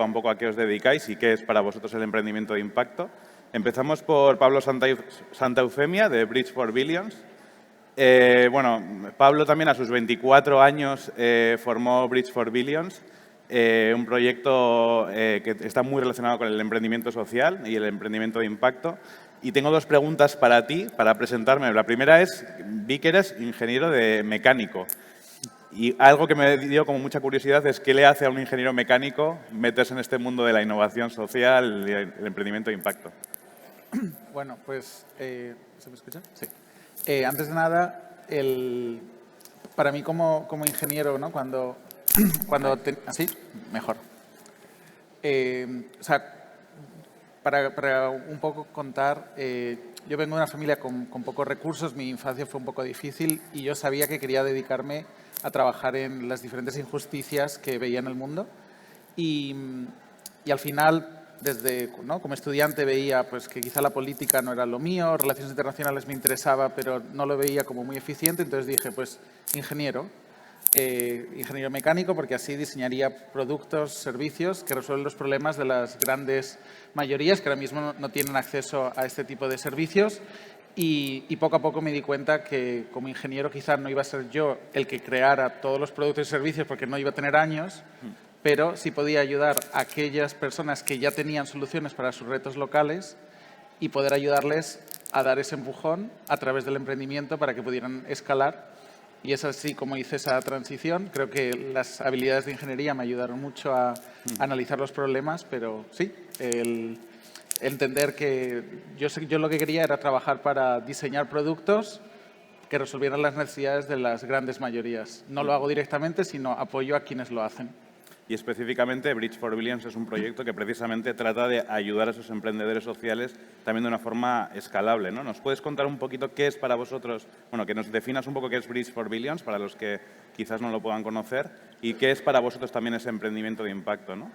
un poco a qué os dedicáis y qué es para vosotros el emprendimiento de impacto. Empezamos por Pablo Santa Eufemia, de Bridge for Billions. Bueno, Pablo también a sus 24 años formó Bridge for Billions, un proyecto que está muy relacionado con el emprendimiento social y el emprendimiento de impacto. Y tengo dos preguntas para ti, para presentarme. La primera es, vi que eres ingeniero mecánico. Y algo que me dio como mucha curiosidad es qué le hace a un ingeniero mecánico meterse en este mundo de la innovación social y el emprendimiento de impacto. Bueno, pues, ¿se me escucha? Sí. Antes de nada, para mí como ingeniero, ¿no? Así, mejor. O sea, para un poco contar, yo vengo de una familia con pocos recursos, mi infancia fue un poco difícil y yo sabía que quería dedicarme a trabajar en las diferentes injusticias que veía en el mundo y al final, ¿no? Como estudiante veía pues, que quizá la política no era lo mío, relaciones internacionales me interesaba, pero no lo veía como muy eficiente, entonces dije, pues ingeniero mecánico, porque así diseñaría productos, servicios que resuelven los problemas de las grandes mayorías que ahora mismo no tienen acceso a este tipo de servicios. Y poco a poco me di cuenta que como ingeniero quizás no iba a ser yo el que creara todos los productos y servicios porque no iba a tener años, pero sí podía ayudar a aquellas personas que ya tenían soluciones para sus retos locales y poder ayudarles a dar ese empujón a través del emprendimiento para que pudieran escalar. Y es así como hice esa transición. Creo que las habilidades de ingeniería me ayudaron mucho a analizar los problemas, pero sí, el entender que yo lo que quería era trabajar para diseñar productos que resolvieran las necesidades de las grandes mayorías. No lo hago directamente, sino apoyo a quienes lo hacen. Y específicamente Bridge for Billions es un proyecto que precisamente trata de ayudar a esos emprendedores sociales también de una forma escalable, ¿no? ¿Nos puedes contar un poquito qué es para vosotros, bueno, que nos definas un poco qué es Bridge for Billions para los que quizás no lo puedan conocer y qué es para vosotros también ese emprendimiento de impacto, ¿no?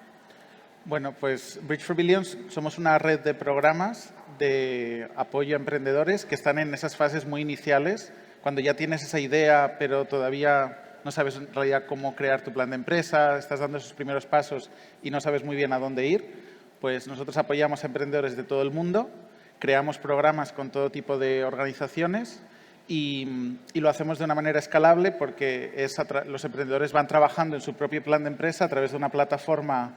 Bueno, pues Bridge for Billions somos una red de programas de apoyo a emprendedores que están en esas fases muy iniciales, cuando ya tienes esa idea pero todavía no sabes en realidad cómo crear tu plan de empresa, estás dando esos primeros pasos y no sabes muy bien a dónde ir, pues nosotros apoyamos a emprendedores de todo el mundo, creamos programas con todo tipo de organizaciones y lo hacemos de una manera escalable porque los emprendedores van trabajando en su propio plan de empresa a través de una plataforma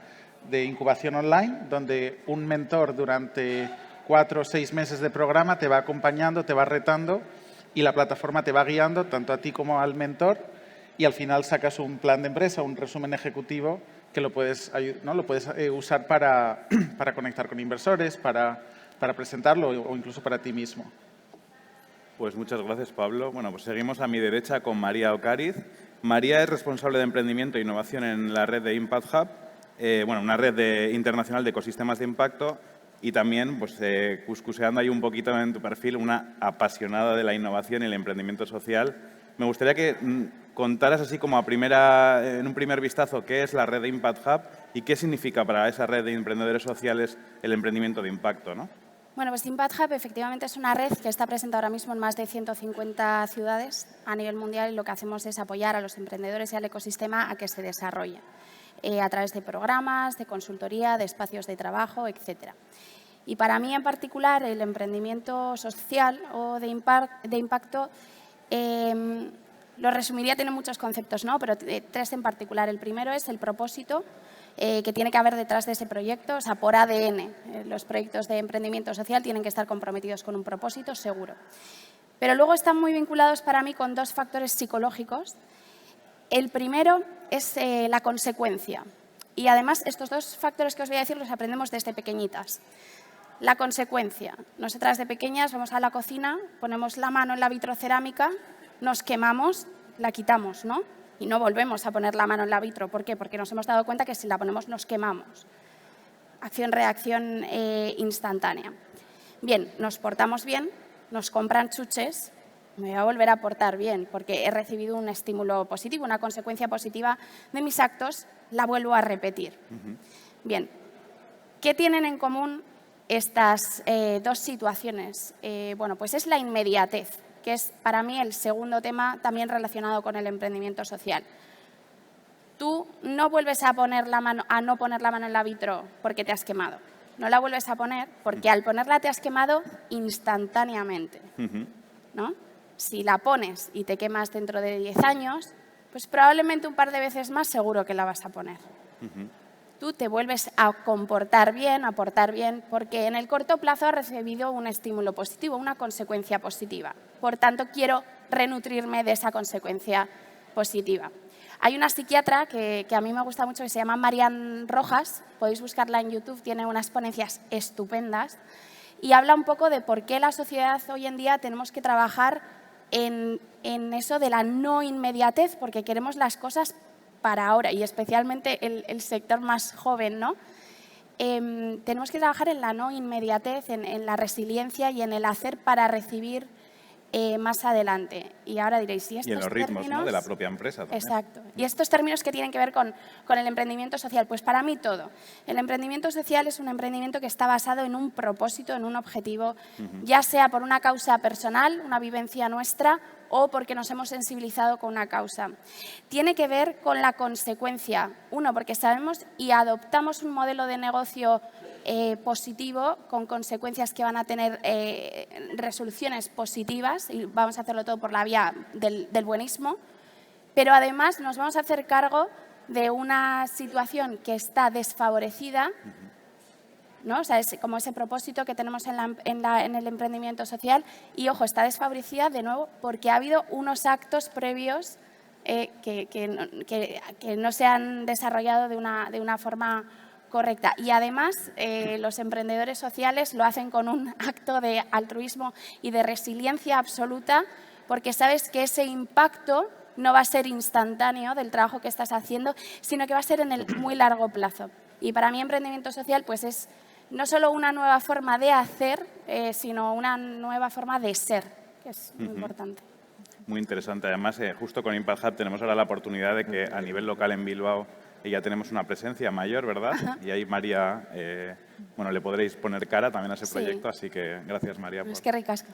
de incubación online donde un mentor durante 4 o 6 meses de programa te va acompañando, te va retando y la plataforma te va guiando tanto a ti como al mentor y al final sacas un plan de empresa, un resumen ejecutivo que lo puedes usar para conectar con inversores, para presentarlo o incluso para ti mismo. Pues muchas gracias, Pablo. Bueno, pues seguimos a mi derecha con María Ocariz. María es responsable de emprendimiento e innovación en la red de Impact Hub, una red internacional de ecosistemas de impacto y también, pues, cuscuseando ahí un poquito en tu perfil, una apasionada de la innovación y el emprendimiento social. Me gustaría que contaras así como en un primer vistazo qué es la red de Impact Hub y qué significa para esa red de emprendedores sociales el emprendimiento de impacto, ¿no? Bueno, pues Impact Hub efectivamente es una red que está presente ahora mismo en más de 150 ciudades a nivel mundial y lo que hacemos es apoyar a los emprendedores y al ecosistema a que se desarrollen a través de programas, de consultoría, de espacios de trabajo, etcétera. Y para mí en particular el emprendimiento social o de impacto lo resumiría, tiene muchos conceptos, ¿no? Pero tres en particular. El primero es el propósito que tiene que haber detrás de ese proyecto, o sea, por ADN. Los proyectos de emprendimiento social tienen que estar comprometidos con un propósito seguro. Pero luego están muy vinculados para mí con dos factores psicológicos. El primero es la consecuencia. Y además estos dos factores que os voy a decir los aprendemos desde pequeñitas. La consecuencia. Nosotras de pequeñas vamos a la cocina, ponemos la mano en la vitrocerámica, nos quemamos, la quitamos, ¿no? Y no volvemos a poner la mano en la vitro. ¿Por qué? Porque nos hemos dado cuenta que si la ponemos nos quemamos. Acción-reacción instantánea. Bien, nos portamos bien, nos compran chuches, me voy a volver a portar bien porque he recibido un estímulo positivo, una consecuencia positiva de mis actos, la vuelvo a repetir. Bien, ¿qué tienen en común estas dos situaciones? Bueno, pues es la inmediatez, que es para mí el segundo tema también relacionado con el emprendimiento social. tú no vuelves a poner la mano en la vitro porque te has quemado. No la vuelves a poner porque al ponerla te has quemado instantáneamente, ¿no? Si la pones y te quemas dentro de 10 años, pues probablemente un par de veces más seguro que la vas a poner. Tú te vuelves a comportar bien, a portar bien, porque en el corto plazo has recibido un estímulo positivo, una consecuencia positiva. Por tanto, quiero renutrirme de esa consecuencia positiva. Hay una psiquiatra que a mí me gusta mucho que se llama Marian Rojas, podéis buscarla en YouTube, tiene unas ponencias estupendas y habla un poco de por qué la sociedad hoy en día tenemos que trabajar en eso de la no inmediatez, porque queremos las cosas para ahora y especialmente el sector más joven, ¿no? Tenemos que trabajar en la no inmediatez, en la resiliencia y en el hacer para recibir más adelante. Y ahora diréis, ¿y estos Y en los ritmos, términos? ¿no?, de la propia empresa también. Exacto. ¿Y estos términos que tienen que ver con el emprendimiento social? Pues para mí todo. El emprendimiento social es un emprendimiento que está basado en un propósito, en un objetivo, ya sea por una causa personal, una vivencia nuestra, o porque nos hemos sensibilizado con una causa. Tiene que ver con la consecuencia. Uno, porque sabemos y adoptamos un modelo de negocio positivo con consecuencias que van a tener resoluciones positivas y vamos a hacerlo todo por la vía del buenismo, pero además nos vamos a hacer cargo de una situación que está desfavorecida, ¿no? O sea, es como ese propósito que tenemos en el emprendimiento social y, ojo, está desfavorecida de nuevo porque ha habido unos actos previos que no se han desarrollado de una forma correcta. Y además, los emprendedores sociales lo hacen con un acto de altruismo y de resiliencia absoluta porque sabes que ese impacto no va a ser instantáneo del trabajo que estás haciendo, sino que va a ser en el muy largo plazo. Y para mí emprendimiento social pues es no solo una nueva forma de hacer, sino una nueva forma de ser, que es muy importante. Muy interesante. Además, justo con Impact Hub tenemos ahora la oportunidad de que a nivel local en Bilbao ya tenemos una presencia mayor, ¿verdad? Y ahí María, bueno, le podréis poner cara también a ese proyecto, así que gracias María. Es que ricasco.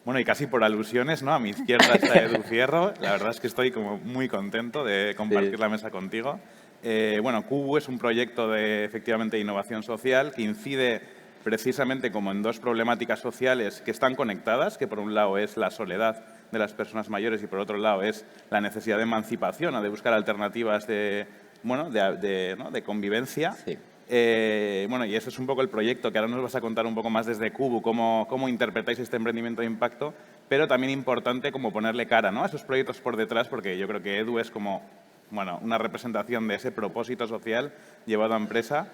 Bueno, y casi por alusiones, ¿no? A mi izquierda está Edu Fierro. La verdad es que estoy como muy contento de compartir la mesa contigo. Bueno, Kubu es un proyecto de, efectivamente, innovación social que incide precisamente como en dos problemáticas sociales que están conectadas, que por un lado es la soledad de las personas mayores y por otro lado es la necesidad de emancipación o de buscar alternativas de convivencia. Sí. Bueno, y ese es un poco el proyecto que ahora nos vas a contar un poco más desde Kubu, cómo interpretáis este emprendimiento de impacto, pero también importante como ponerle cara, ¿no?, a esos proyectos por detrás, porque yo creo que Edu es como, bueno, una representación de ese propósito social llevado a empresa.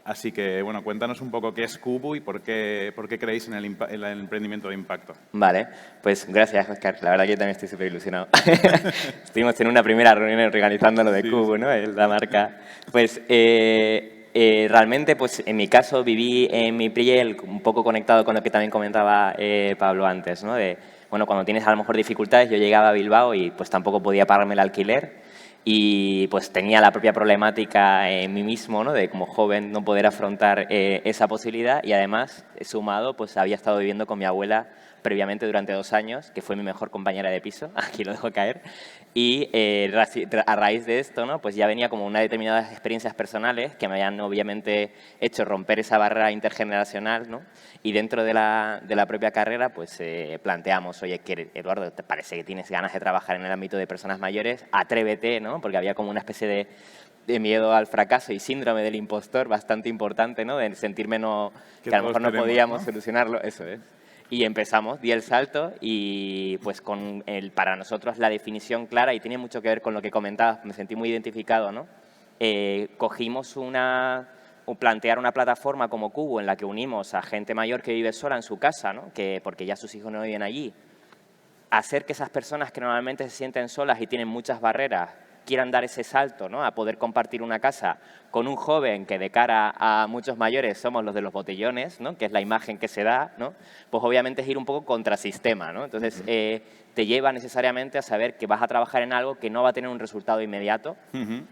Así que, bueno, cuéntanos un poco qué es Kubu y por qué creéis en el emprendimiento de impacto. Vale, pues gracias, Óscar. La verdad que yo también estoy súper ilusionado. Estuvimos en una primera reunión organizando lo de Kubu, ¿no?, la marca. Pues realmente, pues en mi caso, viví en mi piel un poco conectado con lo que también comentaba Pablo antes, ¿no? De, bueno, cuando tienes a lo mejor dificultades, yo llegaba a Bilbao y pues tampoco podía pagarme el alquiler. Y pues tenía la propia problemática en mí mismo, ¿no?, de como joven no poder afrontar esa posibilidad y además, sumado, pues había estado viviendo con mi abuela previamente durante 2 años, que fue mi mejor compañera de piso, aquí lo dejo caer, y a raíz de esto, ¿no?, pues ya venía como unas determinadas experiencias personales que me habían obviamente hecho romper esa barrera intergeneracional, ¿no?, y dentro de la propia carrera pues planteamos, oye, que Eduardo, ¿te parece que tienes ganas de trabajar en el ámbito de personas mayores? Atrévete, ¿no?, porque había como una especie de miedo al fracaso y síndrome del impostor bastante importante, ¿no?, de sentirme que a lo mejor no podíamos solucionarlo, eso es. Y empezamos, di el salto y pues con para nosotros la definición clara, y tiene mucho que ver con lo que comentabas, me sentí muy identificado, ¿no? Cogimos plantear una plataforma como Kubu en la que unimos a gente mayor que vive sola en su casa, ¿no?, porque ya sus hijos no viven allí. Hacer que esas personas que normalmente se sienten solas y tienen muchas barreras quieran dar ese salto, ¿no?, a poder compartir una casa con un joven que de cara a muchos mayores somos los de los botellones, ¿no?, que es la imagen que se da, ¿no?, pues obviamente es ir un poco contrasistema, ¿no? Entonces, te lleva necesariamente a saber que vas a trabajar en algo que no va a tener un resultado inmediato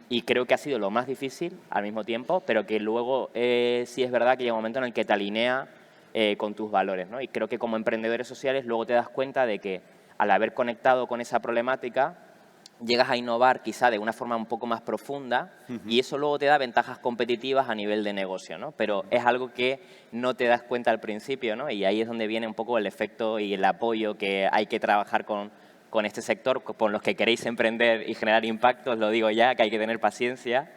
y creo que ha sido lo más difícil al mismo tiempo, pero que luego sí es verdad que llega un momento en el que te alinea con tus valores, ¿no? Y creo que como emprendedores sociales luego te das cuenta de que al haber conectado con esa problemática, llegas a innovar quizá de una forma un poco más profunda y eso luego te da ventajas competitivas a nivel de negocio, ¿no? Pero es algo que no te das cuenta al principio, ¿no? Y ahí es donde viene un poco el efecto y el apoyo que hay que trabajar con este sector, con los que queréis emprender y generar impacto. Os lo digo ya, que hay que tener paciencia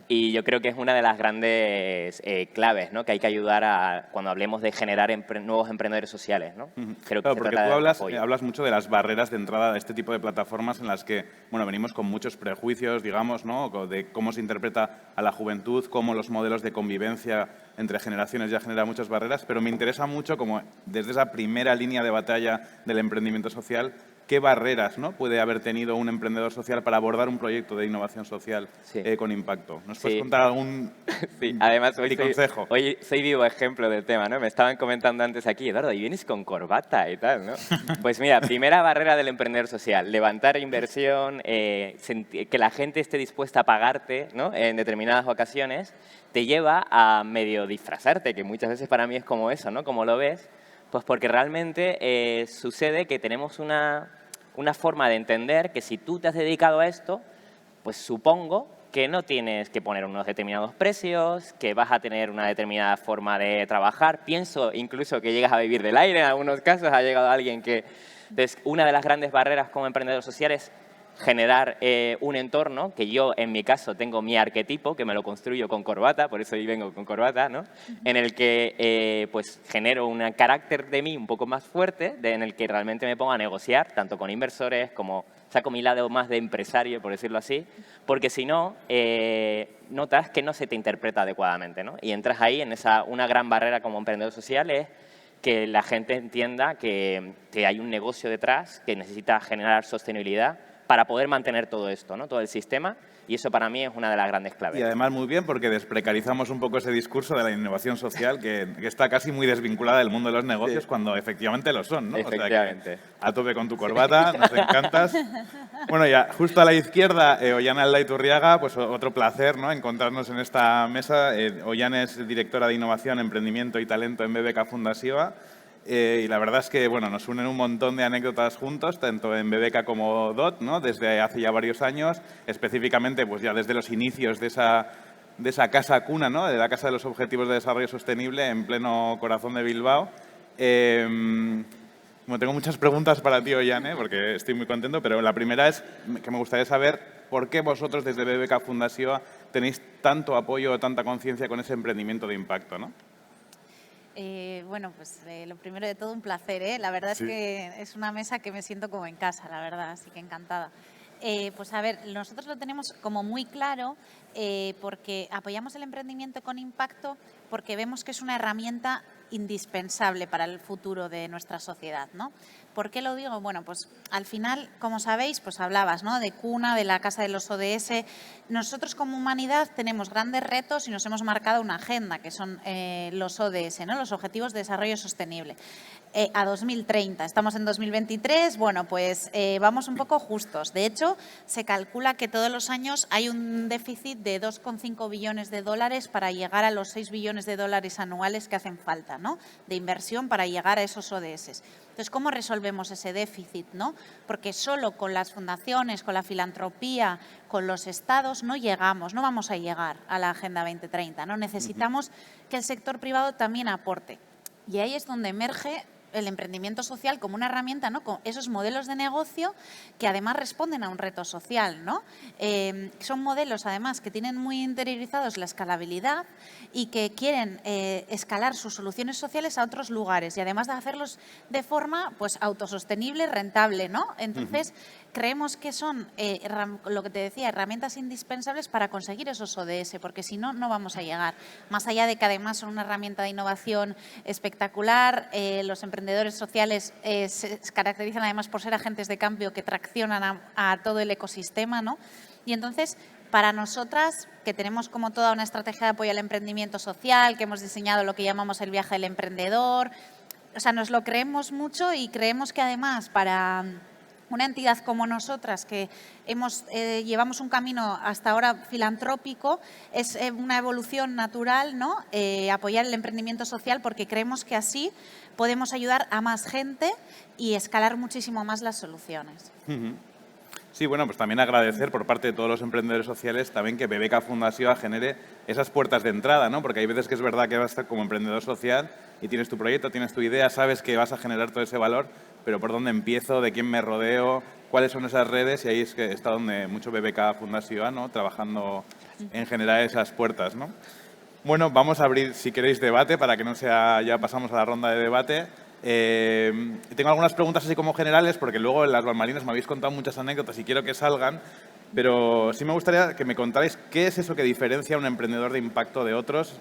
y yo creo que es una de las grandes claves, ¿no? Que hay que ayudar a cuando hablemos de generar nuevos emprendedores sociales, ¿no? Creo que Claro, se porque trata tú de apoyo. hablas mucho de las barreras de entrada de este tipo de plataformas en las que, bueno, venimos con muchos prejuicios, digamos, ¿no? De cómo se interpreta a la juventud, cómo los modelos de convivencia entre generaciones ya generan muchas barreras, pero me interesa mucho como desde esa primera línea de batalla del emprendimiento social, ¿qué barreras, ¿no? puede haber tenido un emprendedor social para abordar un proyecto de innovación social con impacto? ¿Nos puedes contar algún Además, consejo? Hoy soy vivo ejemplo del tema, ¿no? Me estaban comentando antes aquí, Eduardo, ¿y vienes con corbata y tal, no? Pues mira, primera barrera del emprendedor social, levantar inversión, que la gente esté dispuesta a pagarte, ¿no? En determinadas ocasiones, te lleva a medio disfrazarte, que muchas veces para mí es como eso, ¿no? Como lo ves, pues porque realmente sucede que tenemos una forma de entender que si tú te has dedicado a esto, pues supongo que no tienes que poner unos determinados precios, que vas a tener una determinada forma de trabajar. Pienso incluso que llegas a vivir del aire, en algunos casos ha llegado alguien que... Entonces, una de las grandes barreras como emprendedor social es generar un entorno, que yo en mi caso tengo mi arquetipo, que me lo construyo con corbata, por eso hoy vengo con corbata, ¿no? En el que pues genero un carácter de mí un poco más fuerte, en el que realmente me pongo a negociar, tanto con inversores como saco mi lado más de empresario, por decirlo así, porque si no, notas que no se te interpreta adecuadamente, ¿no? Y entras ahí en una gran barrera como emprendedor social es que la gente entienda que hay un negocio detrás, que necesita generar sostenibilidad para poder mantener todo esto, ¿no? Todo el sistema, y eso para mí es una de las grandes claves. Y además muy bien porque desprecarizamos un poco ese discurso de la innovación social que está casi muy desvinculada del mundo de los negocios cuando efectivamente lo son, ¿no? Efectivamente. O sea que a tope con tu corbata, nos encantas. Bueno, ya justo a la izquierda, Ollane Aldaiturriaga, pues otro placer, ¿no? Encontrarnos en esta mesa. Ollane es directora de Innovación, Emprendimiento y Talento en BBK Fundactiva. Y la verdad es que bueno, nos unen un montón de anécdotas juntos, tanto en BBK como DOT, ¿no? Desde hace ya varios años, específicamente pues ya desde los inicios de esa casa cuna, ¿no? De la Casa de los Objetivos de Desarrollo Sostenible en pleno corazón de Bilbao. Bueno, tengo muchas preguntas para ti, Ollane, porque estoy muy contento, pero la primera es que me gustaría saber por qué vosotros desde BBK Fundactiva tenéis tanto apoyo o tanta conciencia con ese emprendimiento de impacto, ¿no? Bueno, pues lo primero de todo, un placer, ¿eh? La verdad es que es una mesa que me siento como en casa, la verdad, así que encantada. Pues a ver, nosotros lo tenemos como muy claro porque apoyamos el emprendimiento con impacto porque vemos que es una herramienta indispensable para el futuro de nuestra sociedad, ¿no? ¿Por qué lo digo? Bueno, pues al final, como sabéis, pues hablabas, ¿no? De cuna, de la Casa de los ODS. Nosotros como humanidad tenemos grandes retos y nos hemos marcado una agenda, que son los ODS, ¿no? Los Objetivos de Desarrollo Sostenible. A 2030. Estamos en 2023, bueno, pues vamos un poco justos. De hecho, se calcula que todos los años hay un déficit de 2,5 billones de dólares para llegar a los 6 billones de dólares anuales que hacen falta, ¿no? De inversión para llegar a esos ODS. Entonces, ¿cómo resolvemos ese déficit, no? Porque solo con las fundaciones, con la filantropía, con los estados no llegamos, no vamos a llegar a la Agenda 2030, ¿no? Necesitamos que el sector privado también aporte. Y ahí es donde emerge el emprendimiento social como una herramienta, ¿no? Con esos modelos de negocio que además responden a un reto social, ¿no? Son modelos además que tienen muy interiorizados la escalabilidad y que quieren escalar sus soluciones sociales a otros lugares y además de hacerlos de forma pues autosostenible, rentable, ¿no? Entonces creemos que son, lo que te decía, herramientas indispensables para conseguir esos ODS, porque si no, no vamos a llegar. Más allá de que además son una herramienta de innovación espectacular, los emprendedores sociales se caracterizan además por ser agentes de cambio que traccionan a todo el ecosistema, ¿no? Y entonces, para nosotras, que tenemos como toda una estrategia de apoyo al emprendimiento social, que hemos diseñado lo que llamamos el viaje del emprendedor, o sea, nos lo creemos mucho y creemos que además para una entidad como nosotras, que llevamos un camino hasta ahora filantrópico, es una evolución natural, ¿no? Apoyar el emprendimiento social porque creemos que así podemos ayudar a más gente y escalar muchísimo más las soluciones. Sí, bueno, pues también agradecer por parte de todos los emprendedores sociales también que BBK Fundación genere esas puertas de entrada, ¿no? Porque hay veces que es verdad que vas a estar como emprendedor social y tienes tu proyecto, tienes tu idea, sabes que vas a generar todo ese valor, pero ¿por dónde empiezo? ¿De quién me rodeo? ¿Cuáles son esas redes? Y ahí es que está donde mucho BBK Fundación, ¿no? Trabajando en generar esas puertas, ¿no? Bueno, vamos a abrir, si queréis, debate para que no sea, ya pasamos a la ronda de debate. Tengo algunas preguntas así como generales, porque luego en las bambalinas me habéis contado muchas anécdotas y quiero que salgan, pero sí me gustaría que me contarais qué es eso que diferencia a un emprendedor de impacto de otros.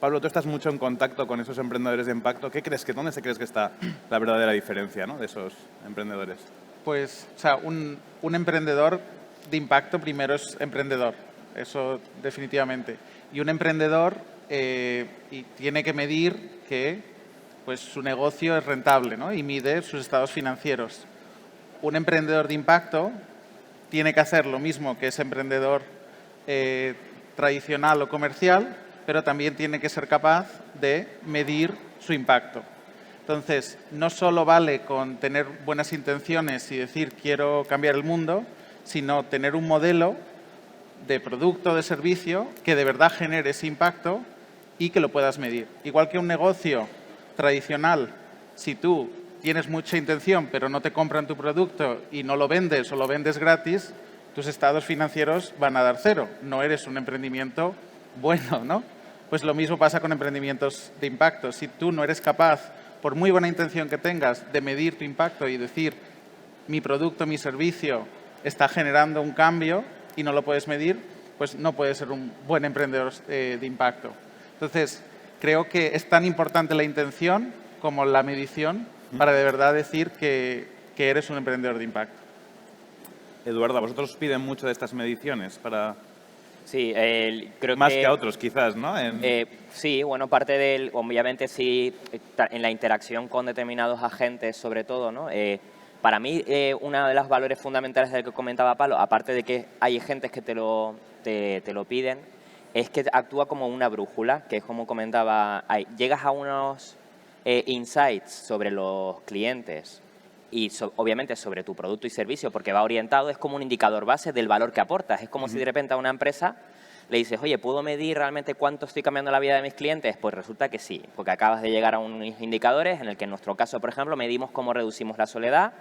Pablo, tú estás mucho en contacto con esos emprendedores de impacto. ¿Dónde se crees que está la verdadera diferencia, ¿no?, de esos emprendedores? Pues, o sea, un emprendedor de impacto primero es emprendedor, eso definitivamente. Y un emprendedor y tiene que medir que pues, su negocio es rentable, ¿no? Y mide sus estados financieros. Un emprendedor de impacto tiene que hacer lo mismo que ese emprendedor tradicional o comercial, pero también tiene que ser capaz de medir su impacto. Entonces, no solo vale con tener buenas intenciones y decir quiero cambiar el mundo, sino tener un modelo de producto o de servicio que de verdad genere ese impacto y que lo puedas medir. Igual que un negocio tradicional, si tú tienes mucha intención pero no te compran tu producto y no lo vendes o lo vendes gratis, tus estados financieros van a dar cero. No eres un emprendimiento bueno, ¿no? Pues lo mismo pasa con emprendimientos de impacto. Si tú no eres capaz, por muy buena intención que tengas, de medir tu impacto y decir mi producto, mi servicio está generando un cambio y no lo puedes medir, pues no puedes ser un buen emprendedor de impacto. Entonces, creo que es tan importante la intención como la medición para de verdad decir que eres un emprendedor de impacto. Eduardo, ¿a vosotros os piden mucho de estas mediciones para...? Sí, creo Más que a otros, quizás, ¿no? Sí, bueno, parte del, obviamente sí, en la interacción con determinados agentes, sobre todo, ¿no? Para mí, uno de los valores fundamentales del que comentaba Pablo, aparte de que hay agentes que te lo piden, es que actúa como una brújula, que es como comentaba, llegas a unos insights sobre los clientes y obviamente sobre tu producto y servicio, porque va orientado, es como un indicador base del valor que aportas. Es como si de repente a una empresa le dices, oye, ¿puedo medir realmente cuánto estoy cambiando la vida de mis clientes? Pues resulta que sí, porque acabas de llegar a unos indicadores en el que en nuestro caso, por ejemplo, medimos cómo reducimos la soledad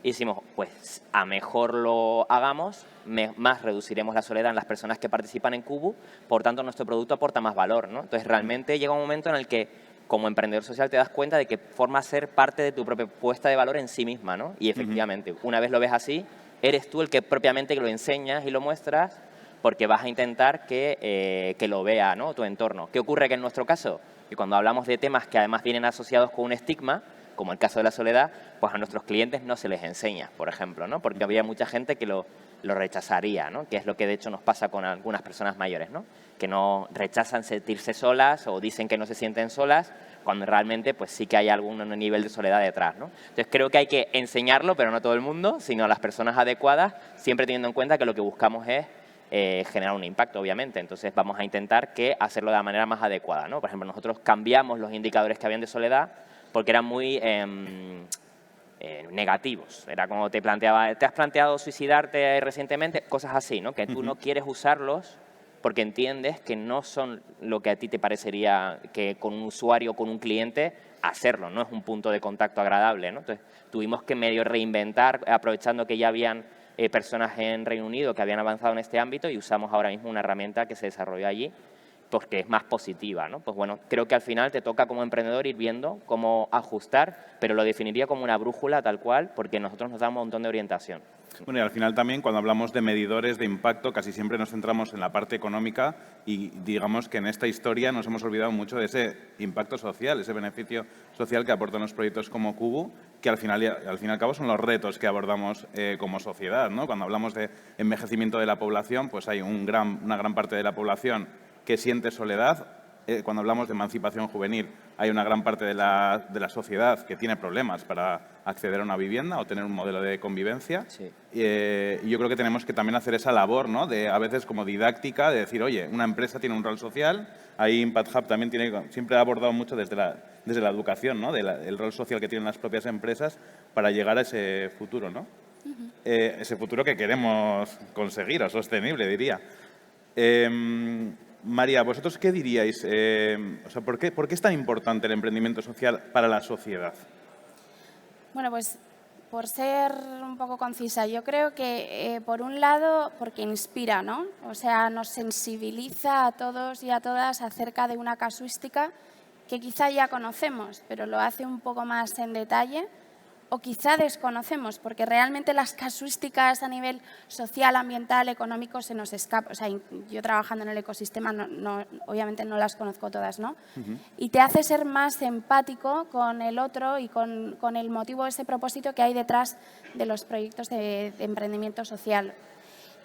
y decimos, pues a mejor lo hagamos, más reduciremos la soledad en las personas que participan en Kubu, por tanto nuestro producto aporta más valor, ¿no? Entonces realmente llega un momento en el que como emprendedor social te das cuenta de que forma ser parte de tu propia puesta de valor en sí misma, ¿no? Y efectivamente, una vez lo ves así, eres tú el que propiamente lo enseñas y lo muestras porque vas a intentar que lo vea, ¿no?, tu entorno. ¿Qué ocurre? Que en nuestro caso, y cuando hablamos de temas que además vienen asociados con un estigma, como el caso de la soledad, pues a nuestros clientes no se les enseña, por ejemplo, ¿no? Porque había mucha gente que lo rechazaría, ¿no? Que es lo que de hecho nos pasa con algunas personas mayores, ¿no? Que no rechazan sentirse solas o dicen que no se sienten solas, cuando realmente pues sí que hay algún nivel de soledad detrás, ¿no? Entonces creo que hay que enseñarlo, pero no a todo el mundo, sino a las personas adecuadas, siempre teniendo en cuenta que lo que buscamos es generar un impacto, obviamente. Entonces vamos a intentar hacerlo de la manera más adecuada, ¿no? Por ejemplo, nosotros cambiamos los indicadores que habían de soledad porque eran muy negativos. Era como te has planteado suicidarte recientemente, cosas así, ¿no? Que tú no quieres usarlos porque entiendes que no son lo que a ti te parecería que con un usuario o con un cliente hacerlo, no es un punto de contacto agradable, ¿no? Entonces tuvimos que medio reinventar, aprovechando que ya habían personas en Reino Unido que habían avanzado en este ámbito y usamos ahora mismo una herramienta que se desarrolló allí porque es más positiva, ¿no? Pues bueno, creo que al final te toca como emprendedor ir viendo cómo ajustar, pero lo definiría como una brújula tal cual, porque nosotros nos da un montón de orientación. Bueno, y al final también cuando hablamos de medidores de impacto casi siempre nos centramos en la parte económica y digamos que en esta historia nos hemos olvidado mucho de ese impacto social, ese beneficio social que aportan los proyectos como Kubu, que al fin y al cabo son los retos que abordamos como sociedad, ¿no? Cuando hablamos de envejecimiento de la población, pues hay una gran parte de la población que siente soledad. Cuando hablamos de emancipación juvenil, hay una gran parte de la sociedad que tiene problemas para acceder a una vivienda o tener un modelo de convivencia. Sí. Y yo creo que tenemos que también hacer esa labor, ¿no?, de a veces como didáctica, de decir, oye, una empresa tiene un rol social. Ahí Impact Hub también siempre ha abordado mucho desde la educación, ¿no?, el rol social que tienen las propias empresas para llegar a ese futuro, ¿no? ese futuro que queremos conseguir, o sostenible, diría. María, ¿vosotros qué diríais? O sea, ¿por qué es tan importante el emprendimiento social para la sociedad? Bueno, pues por ser un poco concisa, yo creo que, por un lado, porque inspira, ¿no? O sea, nos sensibiliza a todos y a todas acerca de una casuística que quizá ya conocemos, pero lo hace un poco más en detalle, o quizá desconocemos, porque realmente las casuísticas a nivel social, ambiental, económico se nos escapan. O sea, yo trabajando en el ecosistema, obviamente no las conozco todas, ¿no? Y te hace ser más empático con el otro y con el motivo, ese propósito que hay detrás de los proyectos de emprendimiento social.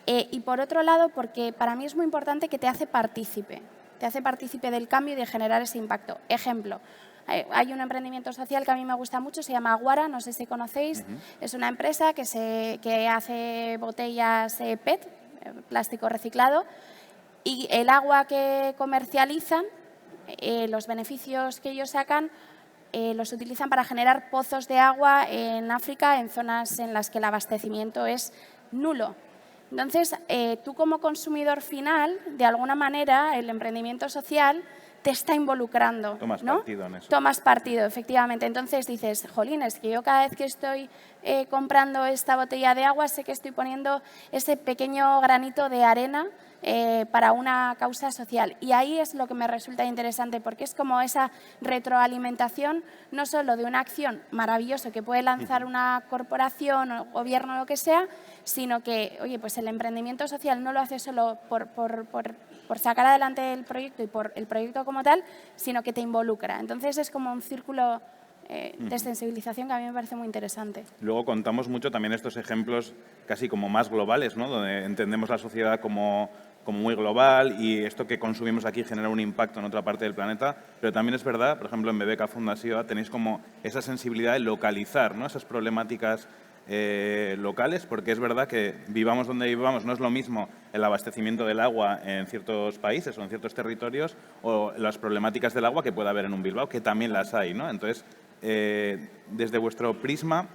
Y por otro lado, porque para mí es muy importante que te hace partícipe del cambio y de generar ese impacto. Ejemplo, hay un emprendimiento social que a mí me gusta mucho, se llama Aguara, no sé si conocéis. Es una empresa que hace botellas PET, plástico reciclado, y el agua que comercializan, los beneficios que ellos sacan, los utilizan para generar pozos de agua en África, en zonas en las que el abastecimiento es nulo. Entonces, tú como consumidor final, de alguna manera, el emprendimiento social te está involucrando. Tomas ¿no? partido en eso. Tomas partido, efectivamente. Entonces dices, jolín, es que yo cada vez que estoy comprando esta botella de agua sé que estoy poniendo ese pequeño granito de arena para una causa social. Y ahí es lo que me resulta interesante, porque es como esa retroalimentación, no solo de una acción maravillosa que puede lanzar una corporación o gobierno o lo que sea, sino que, oye, pues el emprendimiento social no lo hace solo por sacar adelante el proyecto y por el proyecto como tal, sino que te involucra. Entonces es como un círculo de sensibilización que a mí me parece muy interesante. Luego contamos mucho también estos ejemplos casi como más globales, ¿no? Donde entendemos la sociedad como muy global y esto que consumimos aquí genera un impacto en otra parte del planeta, pero también es verdad, por ejemplo, en BBK Fundación tenéis como esa sensibilidad de localizar, ¿no? Esas problemáticas locales, porque es verdad que vivamos donde vivamos, no es lo mismo el abastecimiento del agua en ciertos países o en ciertos territorios o las problemáticas del agua que pueda haber en un Bilbao, que también las hay, ¿no? Entonces, desde vuestro prisma,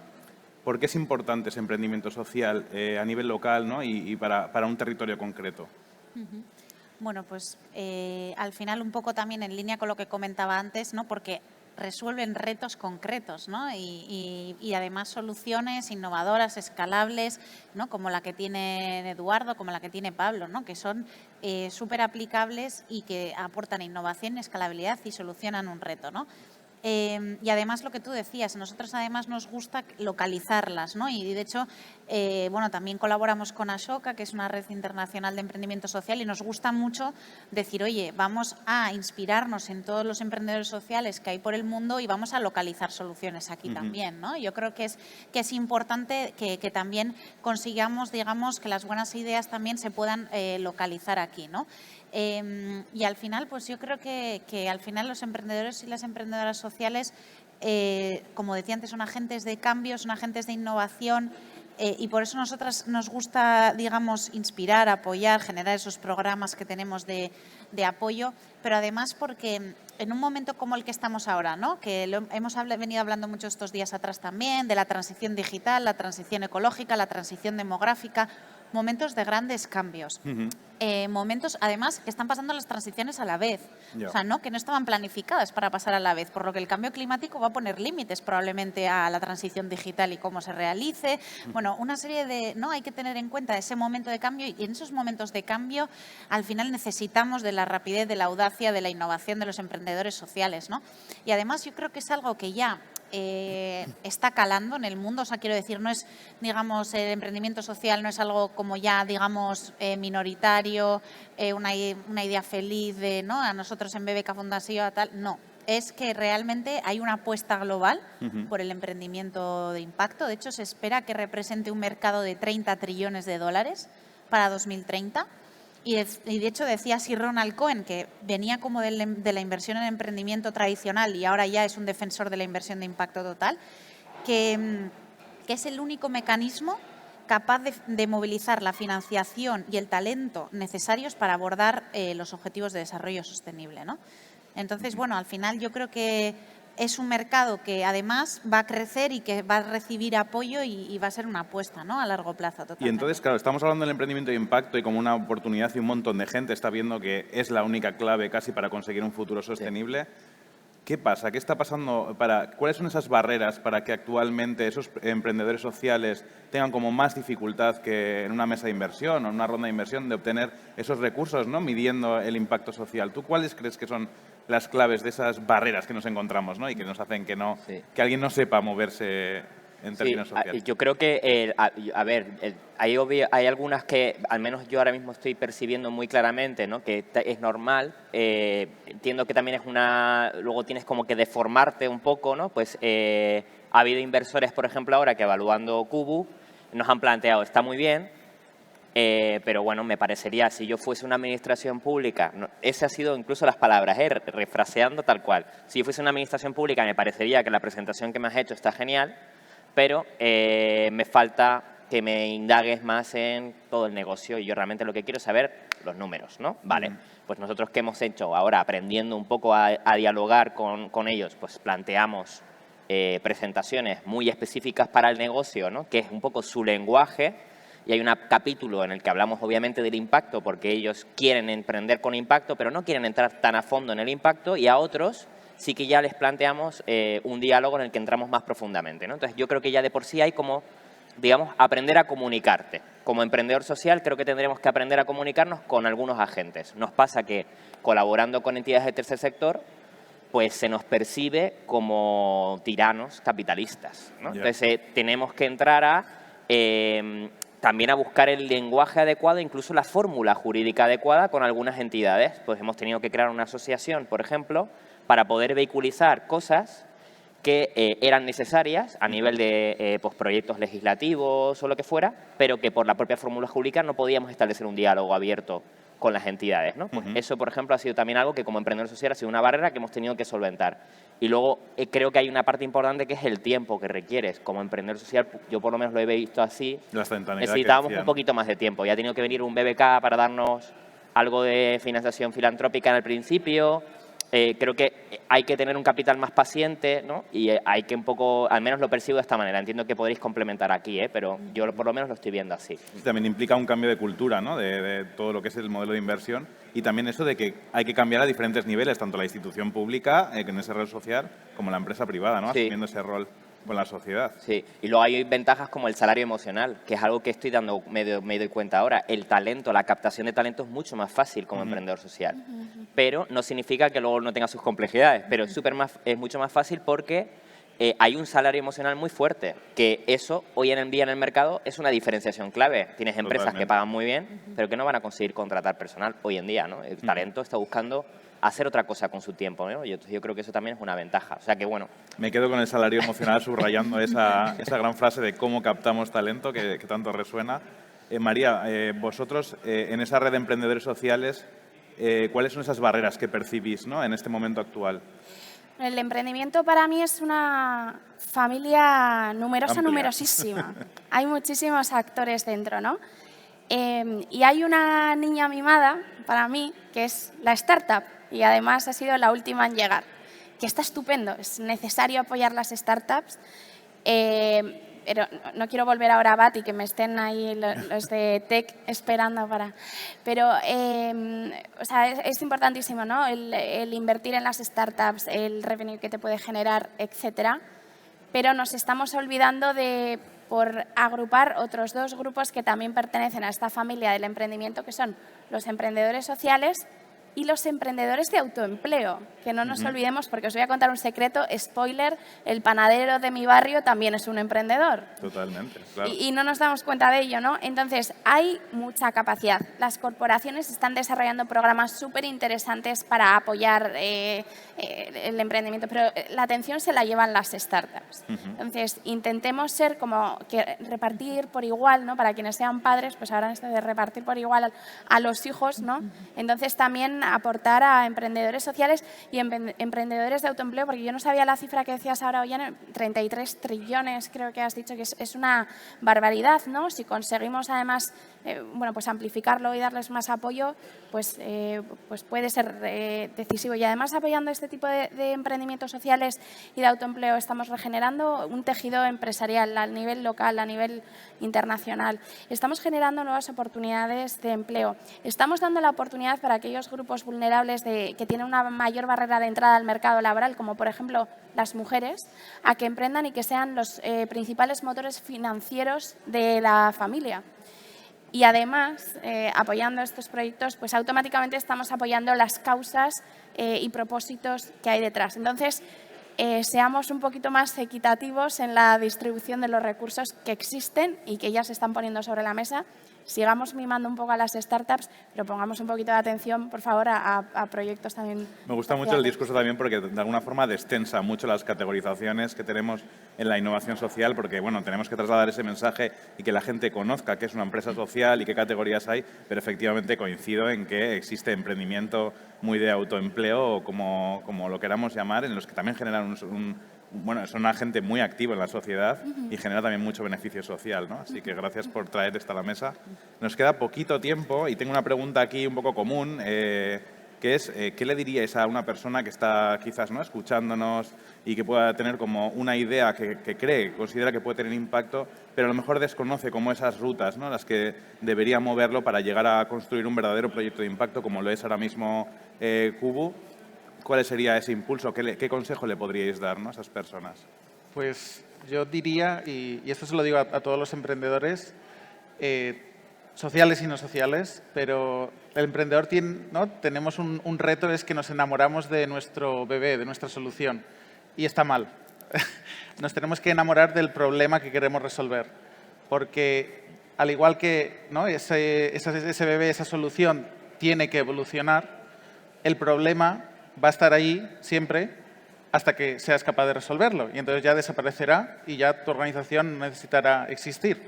¿por qué es importante ese emprendimiento social a nivel local, ¿no? y para un territorio concreto? Bueno, pues al final un poco también en línea con lo que comentaba antes, ¿no? Porque resuelven retos concretos, ¿no? Y además soluciones innovadoras, escalables, ¿no? Como la que tiene Eduardo, como la que tiene Pablo, ¿no? Que son súper aplicables y que aportan innovación, escalabilidad y solucionan un reto, ¿no? Y además lo que tú decías, nosotros además nos gusta localizarlas, ¿no? Y de hecho, bueno, también colaboramos con Ashoka, que es una red internacional de emprendimiento social, y nos gusta mucho decir, oye, vamos a inspirarnos en todos los emprendedores sociales que hay por el mundo y vamos a localizar soluciones aquí también, ¿no? Yo creo que es importante que también consigamos, digamos, que las buenas ideas también se puedan localizar aquí, ¿no? Y al final, pues yo creo que al final los emprendedores y las emprendedoras sociales, como decía antes, son agentes de cambio, son agentes de innovación, y por eso nosotras nos gusta, digamos, inspirar, apoyar, generar esos programas que tenemos de apoyo, pero además porque en un momento como el que estamos ahora, ¿no? Que hemos venido hablando mucho estos días atrás también, de la transición digital, la transición ecológica, la transición demográfica, momentos de grandes cambios. Momentos, además, que están pasando las transiciones a la vez. Yeah. O sea, ¿no? Que no estaban planificadas para pasar a la vez, por lo que el cambio climático va a poner límites probablemente a la transición digital y cómo se realice. Bueno, una serie de... ¿no? Hay que tener en cuenta ese momento de cambio, y en esos momentos de cambio al final necesitamos de la rapidez, de la audacia, de la innovación de los emprendedores sociales, ¿no? Y además yo creo que es algo que ya está calando en el mundo. O sea, quiero decir, no es, digamos, el emprendimiento social no es algo como ya, digamos, minoritario, una idea feliz de, ¿no? A nosotros en BBK Fundación, tal, no. Es que realmente hay una apuesta global por el emprendimiento de impacto. De hecho, se espera que represente un mercado de 30 trillones de dólares para 2030. Y de hecho decía así Ronald Cohen, que venía como de la inversión en emprendimiento tradicional y ahora ya es un defensor de la inversión de impacto total, que es el único mecanismo capaz de movilizar la financiación y el talento necesarios para abordar los objetivos de desarrollo sostenible, ¿no? Entonces, bueno, al final yo creo que es un mercado que además va a crecer y que va a recibir apoyo y va a ser una apuesta, ¿no?, a largo plazo. Totalmente. Y entonces, claro, estamos hablando del emprendimiento de impacto y como una oportunidad y un montón de gente está viendo que es la única clave casi para conseguir un futuro sostenible. ¿Qué pasa? ¿Qué está pasando? ¿Cuáles son esas barreras para que actualmente esos emprendedores sociales tengan como más dificultad que en una mesa de inversión o en una ronda de inversión de obtener esos recursos, ¿no?, midiendo el impacto social? ¿Tú cuáles crees que son las claves de esas barreras que nos encontramos, ¿no?, y que nos hacen que que alguien no sepa moverse en términos sociales? Yo creo que, hay algunas que al menos yo ahora mismo estoy percibiendo muy claramente, ¿no?, que es normal. Entiendo que también luego tienes como que deformarte un poco, ¿no? Pues ha habido inversores, por ejemplo, ahora que evaluando Kubu nos han planteado, está muy bien, pero bueno, me parecería, si yo fuese una administración pública, ese ha sido incluso las palabras, refraseando tal cual, si yo fuese una administración pública me parecería que la presentación que me has hecho está genial, pero me falta que me indagues más en todo el negocio y yo realmente lo que quiero es saber los números, ¿no? Vale, pues nosotros ¿qué hemos hecho? Ahora, aprendiendo un poco a dialogar con ellos, pues planteamos presentaciones muy específicas para el negocio, ¿no?, que es un poco su lenguaje, y hay un capítulo en el que hablamos obviamente del impacto porque ellos quieren emprender con impacto, pero no quieren entrar tan a fondo en el impacto, y a otros sí que ya les planteamos un diálogo en el que entramos más profundamente, ¿no? Entonces, yo creo que ya de por sí hay como, digamos, aprender a comunicarte. Como emprendedor social creo que tendremos que aprender a comunicarnos con algunos agentes. Nos pasa que colaborando con entidades del tercer sector, pues se nos percibe como tiranos capitalistas, ¿no? Entonces, tenemos que entrar también a buscar el lenguaje adecuado, incluso la fórmula jurídica adecuada con algunas entidades. Pues hemos tenido que crear una asociación, por ejemplo, para poder vehiculizar cosas que eran necesarias a nivel de pues, proyectos legislativos o lo que fuera, pero que por la propia fórmula jurídica no podíamos establecer un diálogo abierto con las entidades, ¿no? Pues eso, por ejemplo, ha sido también algo que como emprendedor social ha sido una barrera que hemos tenido que solventar. Y luego creo que hay una parte importante que es el tiempo que requieres. Como emprendedor social, yo por lo menos lo he visto así, necesitábamos un poquito más de tiempo. Ya ha tenido que venir un BBK para darnos algo de financiación filantrópica en el principio. Creo que hay que tener un capital más paciente, ¿no? Y hay que un poco, al menos lo percibo de esta manera. Entiendo que podréis complementar aquí, pero yo por lo menos lo estoy viendo así. También implica un cambio de cultura, ¿no?, de todo lo que es el modelo de inversión, y también eso de que hay que cambiar a diferentes niveles, tanto la institución pública, en ese rol social, como la empresa privada, ¿no?, asumiendo ese rol con la sociedad. Sí, y luego hay ventajas como el salario emocional, que es algo que estoy me doy cuenta ahora. El talento, la captación de talento es mucho más fácil como emprendedor social, pero no significa que luego no tenga sus complejidades, pero es mucho más fácil porque hay un salario emocional muy fuerte, que eso hoy en día en el mercado es una diferenciación clave. Tienes empresas que pagan muy bien, pero que no van a conseguir contratar personal hoy en día, ¿no? El talento está buscando hacer otra cosa con su tiempo, ¿no? Yo creo que eso también es una ventaja. O sea que, bueno. Me quedo con el salario emocional subrayando esa gran frase de cómo captamos talento que tanto resuena. María, vosotros en esa red de emprendedores sociales, ¿cuáles son esas barreras que percibís, ¿no?, en este momento actual? El emprendimiento para mí es una familia numerosa, Amplia. numerosísima. Hay muchísimos actores dentro, ¿no? Y hay una niña mimada para mí que es la startup y además ha sido la última en llegar, que está estupendo. Es necesario apoyar las startups, pero no quiero volver ahora a BAT y que me estén ahí los de Tech esperando para... Pero o sea, es importantísimo, ¿no?, el invertir en las startups, el revenue que te puede generar, etcétera, pero nos estamos olvidando por agrupar otros dos grupos que también pertenecen a esta familia del emprendimiento, que son los emprendedores sociales y los emprendedores de autoempleo, que no nos olvidemos, porque os voy a contar un secreto, spoiler, el panadero de mi barrio también es un emprendedor. Totalmente, claro. Y no nos damos cuenta de ello, ¿no? Entonces, hay mucha capacidad. Las corporaciones están desarrollando programas súper interesantes para apoyar el emprendimiento, pero la atención se la llevan las startups. Entonces, intentemos ser como que repartir por igual, ¿no? Para quienes sean padres, pues ahora esto de repartir por igual a los hijos, ¿no? Entonces, también aportar a emprendedores sociales y emprendedores de autoempleo, porque yo no sabía la cifra que decías ahora, Ollane, 33 trillones creo que has dicho, que es una barbaridad, ¿no? Si conseguimos además bueno, pues amplificarlo y darles más apoyo, pues puede ser decisivo. Y además, apoyando este tipo de emprendimientos sociales y de autoempleo, estamos regenerando un tejido empresarial a nivel local, a nivel internacional. Estamos generando nuevas oportunidades de empleo. Estamos dando la oportunidad para aquellos grupos vulnerables que tienen una mayor barrera de entrada al mercado laboral, como por ejemplo las mujeres, a que emprendan y que sean los principales motores financieros de la familia. Y además, apoyando estos proyectos, pues automáticamente estamos apoyando las causas y propósitos que hay detrás. Entonces, seamos un poquito más equitativos en la distribución de los recursos que existen y que ya se están poniendo sobre la mesa. Sigamos mimando un poco a las startups, pero pongamos un poquito de atención, por favor, a proyectos también. Me gusta mucho el discurso también porque de alguna forma destensa mucho las categorizaciones que tenemos en la innovación social, porque bueno, tenemos que trasladar ese mensaje y que la gente conozca qué es una empresa social y qué categorías hay, pero efectivamente coincido en que existe emprendimiento muy de autoempleo o como lo queramos llamar, en los que también generan bueno, son una gente muy activa en la sociedad y genera también mucho beneficio social, ¿no? Así que gracias por traer esto a la mesa. Nos queda poquito tiempo y tengo una pregunta aquí un poco común, que es, ¿qué le diríais a una persona que está quizás, ¿no?, escuchándonos y que pueda tener como una idea que considera que puede tener impacto, pero a lo mejor desconoce como esas rutas, ¿no?, las que debería moverlo para llegar a construir un verdadero proyecto de impacto como lo es ahora mismo Kubu? ¿Cuál sería ese impulso? ¿Qué consejo le podríais dar, ¿no?, a esas personas? Pues yo diría, y esto se lo digo a todos los emprendedores, sociales y no sociales, pero el emprendedor tenemos un reto, es que nos enamoramos de nuestro bebé, de nuestra solución, y está mal. Nos tenemos que enamorar del problema que queremos resolver, porque al igual que, ¿no?, ese bebé, esa solución tiene que evolucionar, el problema va a estar ahí siempre hasta que seas capaz de resolverlo. Y entonces ya desaparecerá y ya tu organización no necesitará existir.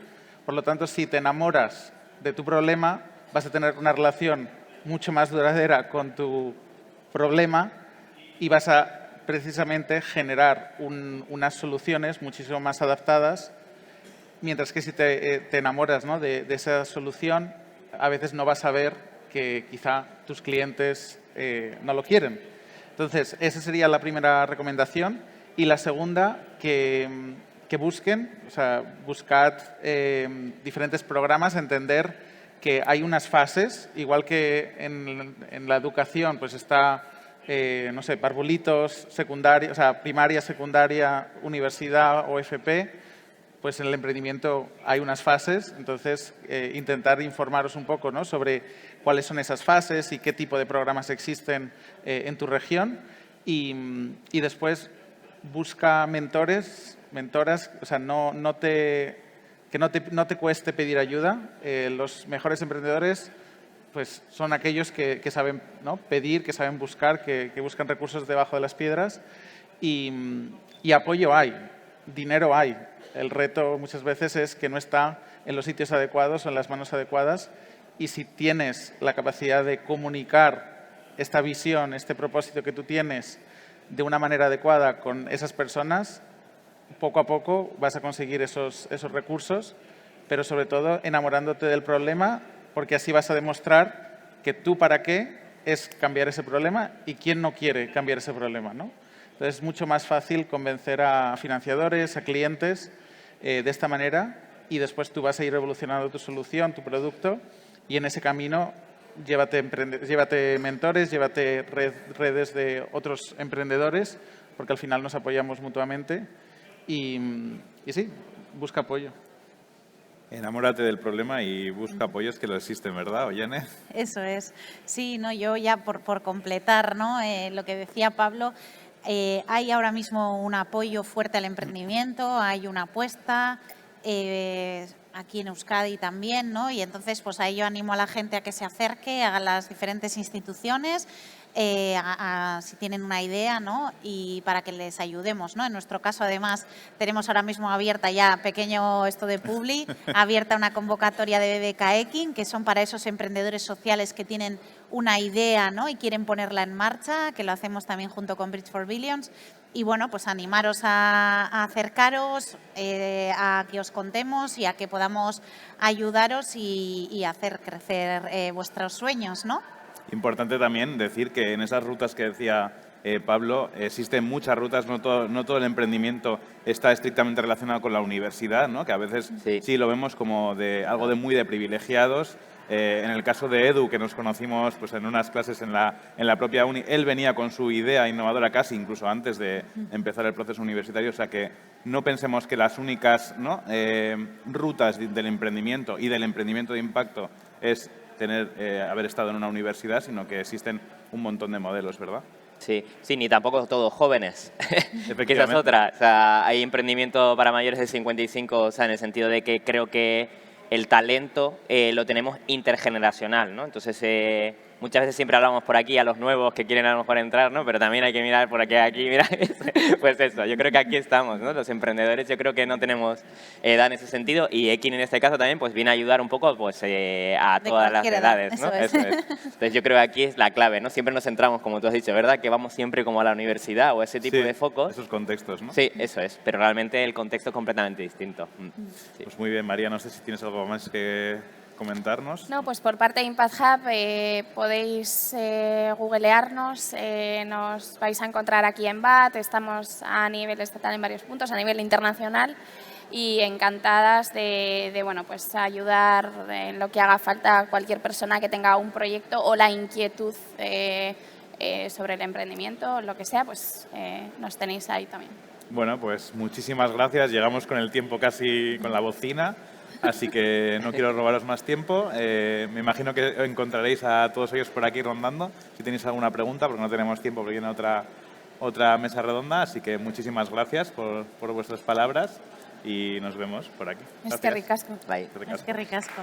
Por lo tanto, si te enamoras de tu problema, vas a tener una relación mucho más duradera con tu problema y vas a precisamente generar unas soluciones muchísimo más adaptadas, mientras que si te enamoras, ¿no?, de esa solución, a veces no vas a ver que quizá tus clientes no lo quieren. Entonces, esa sería la primera recomendación. Y la segunda, que busquen, o sea, buscad diferentes programas, entender que hay unas fases, igual que en la educación, pues está, no sé, parvulitos, secundaria, o sea, primaria, secundaria, universidad o FP, pues en el emprendimiento hay unas fases, entonces intentar informaros un poco, ¿no?, sobre cuáles son esas fases y qué tipo de programas existen en tu región y después busca mentores, mentoras, o sea, que no te cueste pedir ayuda. Los mejores emprendedores pues son aquellos que saben, ¿no?, pedir, que saben buscar, que buscan recursos debajo de las piedras y apoyo hay, dinero hay. El reto muchas veces es que no está en los sitios adecuados o en las manos adecuadas y si tienes la capacidad de comunicar esta visión, este propósito que tú tienes de una manera adecuada con esas personas, poco a poco vas a conseguir esos recursos, pero sobre todo enamorándote del problema, porque así vas a demostrar que tú para qué es cambiar ese problema y quién no quiere cambiar ese problema, ¿no? Entonces es mucho más fácil convencer a financiadores, a clientes de esta manera y después tú vas a ir evolucionando tu solución, tu producto y en ese camino llévate mentores, llévate redes de otros emprendedores porque al final nos apoyamos mutuamente y sí, busca apoyo. Enamórate del problema y busca apoyos que lo existen, ¿verdad, Ollane? Eso es. Sí, no, yo ya por completar, ¿no?, lo que decía Pablo, hay ahora mismo un apoyo fuerte al emprendimiento, hay una apuesta aquí en Euskadi también, ¿no? Y entonces pues ahí yo animo a la gente a que se acerque a las diferentes instituciones, si tienen una idea, ¿no?, y para que les ayudemos, ¿no? En nuestro caso, además, tenemos ahora mismo abierta ya, pequeño esto de Publi, abierta una convocatoria de BBK Ekin, que son para esos emprendedores sociales que tienen una idea, ¿no? Y quieren ponerla en marcha, que lo hacemos también junto con Bridge for Billions. Y bueno, pues animaros a acercaros, a que os contemos y a que podamos ayudaros y hacer crecer vuestros sueños, ¿no? Importante también decir que en esas rutas que decía Pablo, existen muchas rutas, no todo el emprendimiento está estrictamente relacionado con la universidad, ¿no? Que a veces sí lo vemos como de algo de muy de privilegiados. En el caso de Edu, que nos conocimos pues, en unas clases en la propia uni, él venía con su idea innovadora casi incluso antes de empezar el proceso universitario, o sea que no pensemos que las únicas, ¿no? Rutas del emprendimiento y del emprendimiento de impacto es haber estado en una universidad, sino que existen un montón de modelos, ¿verdad? Sí, ni tampoco todos jóvenes, porque esa es otra. O sea, hay emprendimiento para mayores de 55, o sea, en el sentido de que creo que el talento lo tenemos intergeneracional, ¿no? Entonces, muchas veces siempre hablamos por aquí a los nuevos que quieren a lo mejor entrar, ¿no? Pero también hay que mirar por aquí, mira, pues eso, yo creo que aquí estamos, ¿no? Los emprendedores yo creo que no tenemos edad en ese sentido y Ekin en este caso también pues viene a ayudar un poco pues a todas las edades, ¿no? Eso es. Entonces yo creo que aquí es la clave, ¿no? Siempre nos centramos, como tú has dicho, ¿verdad? Que vamos siempre como a la universidad o ese tipo de focos. Esos contextos, ¿no? Sí, eso es, pero realmente el contexto es completamente distinto. Sí. Pues muy bien, María, no sé si tienes algo más que comentarnos. No, pues por parte de Impact Hub podéis googlearnos, nos vais a encontrar aquí en BAT, estamos a nivel estatal en varios puntos, a nivel internacional y encantadas de bueno, pues ayudar en lo que haga falta a cualquier persona que tenga un proyecto o la inquietud sobre el emprendimiento, lo que sea, pues nos tenéis ahí también. Bueno, pues muchísimas gracias, llegamos con el tiempo casi con la bocina. Así que no quiero robaros más tiempo. Me imagino que encontraréis a todos ellos por aquí rondando. Si tenéis alguna pregunta, porque no tenemos tiempo, porque viene otra mesa redonda. Así que muchísimas gracias por vuestras palabras y nos vemos por aquí. Es que ricasco. Bye. Es que ricasco.